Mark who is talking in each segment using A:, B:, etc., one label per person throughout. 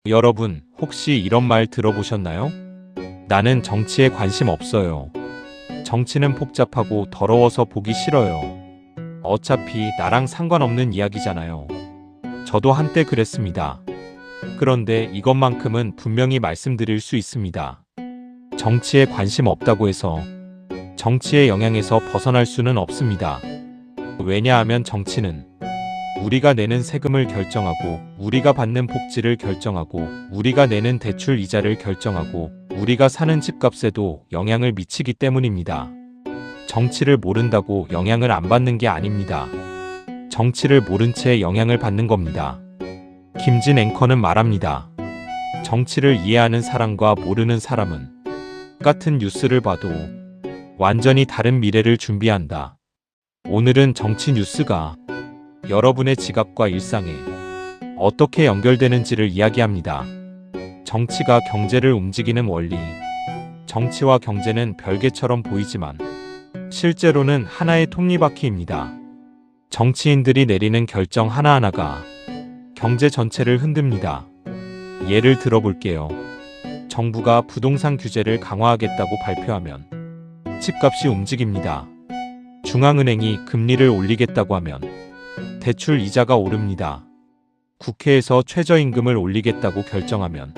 A: 여러분, 혹시 이런 말 들어보셨나요? 나는 정치에 관심 없어요. 정치는 복잡하고 더러워서 보기 싫어요. 어차피 나랑 상관없는 이야기잖아요. 저도 한때 그랬습니다. 그런데 이것만큼은 분명히 말씀드릴 수 있습니다. 정치에 관심 없다고 해서 정치의 영향에서 벗어날 수는 없습니다. 왜냐하면 정치는 우리가 내는 세금을 결정하고, 우리가 받는 복지를 결정하고, 우리가 내는 대출 이자를 결정하고, 우리가 사는 집값에도 영향을 미치기 때문입니다. 정치를 모른다고 영향을 안 받는 게 아닙니다. 정치를 모른 채 영향을 받는 겁니다. 김진 앵커는 말합니다. 정치를 이해하는 사람과 모르는 사람은 같은 뉴스를 봐도 완전히 다른 미래를 준비한다. 오늘은 정치 뉴스가 여러분의 지갑과 일상에 어떻게 연결되는지를 이야기합니다. 정치가 경제를 움직이는 원리. 정치와 경제는 별개처럼 보이지만 실제로는 하나의 톱니바퀴입니다. 정치인들이 내리는 결정 하나하나가 경제 전체를 흔듭니다. 예를 들어볼게요. 정부가 부동산 규제를 강화하겠다고 발표하면 집값이 움직입니다. 중앙은행이 금리를 올리겠다고 하면 대출 이자가 오릅니다. 국회에서 최저임금을 올리겠다고 결정하면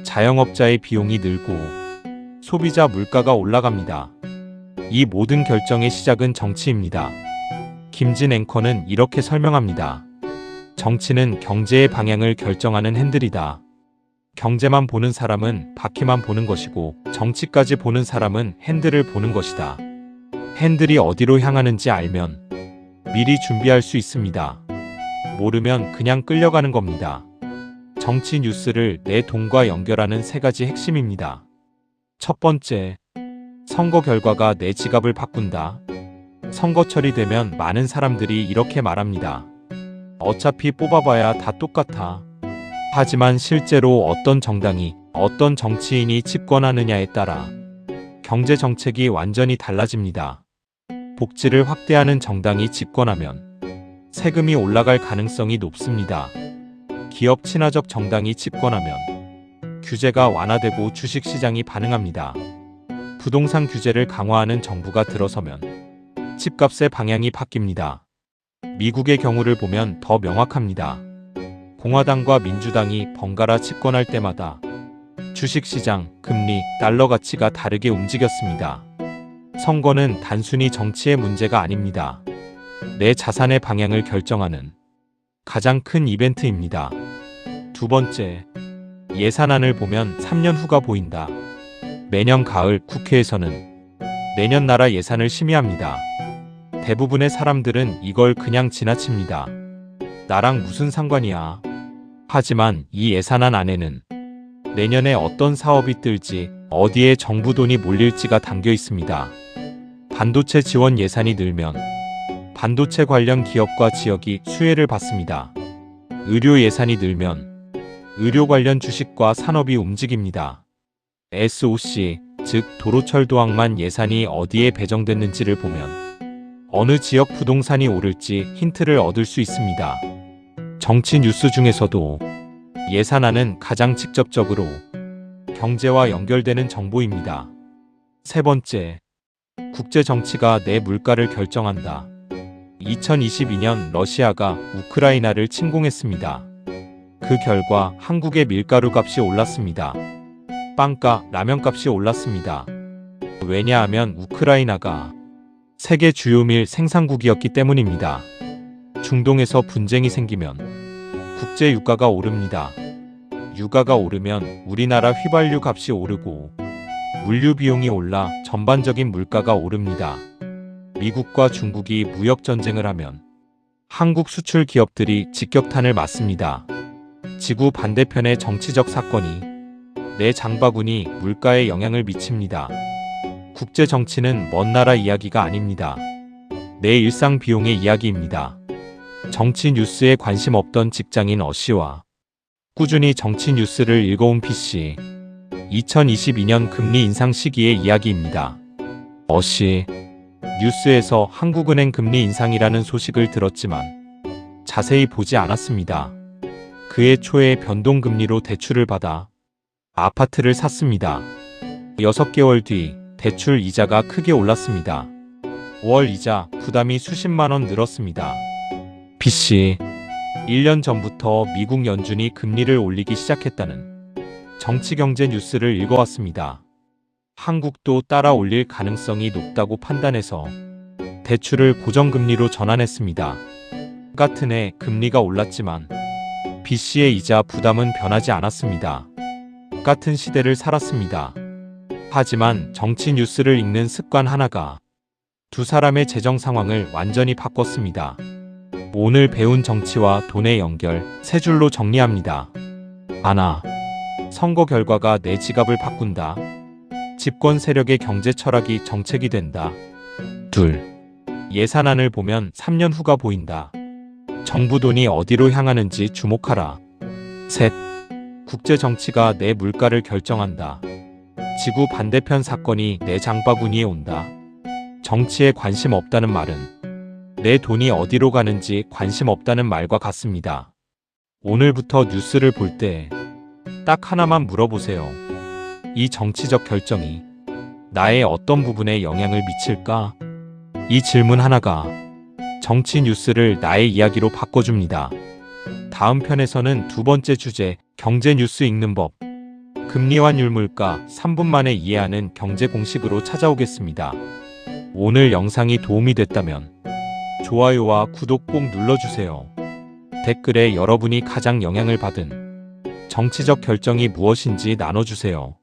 A: 자영업자의 비용이 늘고 소비자 물가가 올라갑니다. 이 모든 결정의 시작은 정치입니다. 김진 앵커는 이렇게 설명합니다. 정치는 경제의 방향을 결정하는 핸들이다. 경제만 보는 사람은 바퀴만 보는 것이고, 정치까지 보는 사람은 핸들을 보는 것이다. 핸들이 어디로 향하는지 알면 미리 준비할 수 있습니다. 모르면 그냥 끌려가는 겁니다. 정치 뉴스를 내 돈과 연결하는 세 가지 핵심입니다. 첫 번째, 선거 결과가 내 지갑을 바꾼다. 선거철이 되면 많은 사람들이 이렇게 말합니다. 어차피 뽑아봐야 다 똑같아. 하지만 실제로 어떤 정당이, 어떤 정치인이 집권하느냐에 따라 경제 정책이 완전히 달라집니다. 복지를 확대하는 정당이 집권하면 세금이 올라갈 가능성이 높습니다. 기업 친화적 정당이 집권하면 규제가 완화되고 주식시장이 반응합니다. 부동산 규제를 강화하는 정부가 들어서면 집값의 방향이 바뀝니다. 미국의 경우를 보면 더 명확합니다. 공화당과 민주당이 번갈아 집권할 때마다 주식시장, 금리, 달러 가치가 다르게 움직였습니다. 선거는 단순히 정치의 문제가 아닙니다. 내 자산의 방향을 결정하는 가장 큰 이벤트입니다. 두 번째, 예산안을 보면 3년 후가 보인다. 매년 가을 국회에서는 내년 나라 예산을 심의합니다. 대부분의 사람들은 이걸 그냥 지나칩니다. 나랑 무슨 상관이야. 하지만 이 예산안 안에는 내년에 어떤 사업이 뜰지, 어디에 정부 돈이 몰릴지가 담겨 있습니다. 반도체 지원 예산이 늘면 반도체 관련 기업과 지역이 수혜를 받습니다. 의료 예산이 늘면 의료 관련 주식과 산업이 움직입니다. SOC, 즉 도로철도항만 예산이 어디에 배정됐는지를 보면 어느 지역 부동산이 오를지 힌트를 얻을 수 있습니다. 정치 뉴스 중에서도 예산안은 가장 직접적으로 경제와 연결되는 정보입니다. 세 번째, 국제 정치가 내 물가를 결정한다. 2022년 러시아가 우크라이나를 침공했습니다. 그 결과 한국의 밀가루 값이 올랐습니다. 빵가, 라면값이 올랐습니다. 왜냐하면 우크라이나가 세계 주요 밀 생산국이었기 때문입니다. 중동에서 분쟁이 생기면 국제 유가가 오릅니다. 유가가 오르면 우리나라 휘발유 값이 오르고 물류 비용이 올라 전반적인 물가가 오릅니다. 미국과 중국이 무역 전쟁을 하면 한국 수출 기업들이 직격탄을 맞습니다. 지구 반대편의 정치적 사건이 내 장바구니 물가에 영향을 미칩니다. 국제 정치는 먼 나라 이야기가 아닙니다. 내 일상 비용의 이야기입니다. 정치 뉴스에 관심 없던 직장인 어씨와 꾸준히 정치 뉴스를 읽어온 PC, 2022년 금리 인상 시기의 이야기입니다. 어씨, 뉴스에서 한국은행 금리 인상이라는 소식을 들었지만 자세히 보지 않았습니다. 그해 초에 변동금리로 대출을 받아 아파트를 샀습니다. 6개월 뒤 대출 이자가 크게 올랐습니다. 월 이자 부담이 수십만 원 늘었습니다. B씨, 1년 전부터 미국 연준이 금리를 올리기 시작했다는 정치경제 뉴스를 읽어왔습니다. 한국도 따라 올릴 가능성이 높다고 판단해서 대출을 고정금리로 전환했습니다. 같은 해 금리가 올랐지만 B씨의 이자 부담은 변하지 않았습니다. 같은 시대를 살았습니다. 하지만 정치 뉴스를 읽는 습관 하나가 두 사람의 재정 상황을 완전히 바꿨습니다. 오늘 배운 정치와 돈의 연결 세 줄로 정리합니다. 하나, 선거 결과가 내 지갑을 바꾼다. 집권 세력의 경제 철학이 정책이 된다. 둘, 예산안을 보면 3년 후가 보인다. 정부 돈이 어디로 향하는지 주목하라. 셋, 국제 정치가 내 물가를 결정한다. 지구 반대편 사건이 내 장바구니에 온다. 정치에 관심 없다는 말은 내 돈이 어디로 가는지 관심 없다는 말과 같습니다. 오늘부터 뉴스를 볼 때 딱 하나만 물어보세요. 이 정치적 결정이 나의 어떤 부분에 영향을 미칠까? 이 질문 하나가 정치 뉴스를 나의 이야기로 바꿔줍니다. 다음 편에서는 두 번째 주제, 경제 뉴스 읽는 법. 금리 환율 물가 3분 만에 이해하는 경제 공식으로 찾아오겠습니다. 오늘 영상이 도움이 됐다면 좋아요와 구독 꼭 눌러주세요. 댓글에 여러분이 가장 영향을 받은 정치적 결정이 무엇인지 나눠주세요.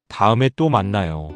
A: 다음에 또 만나요.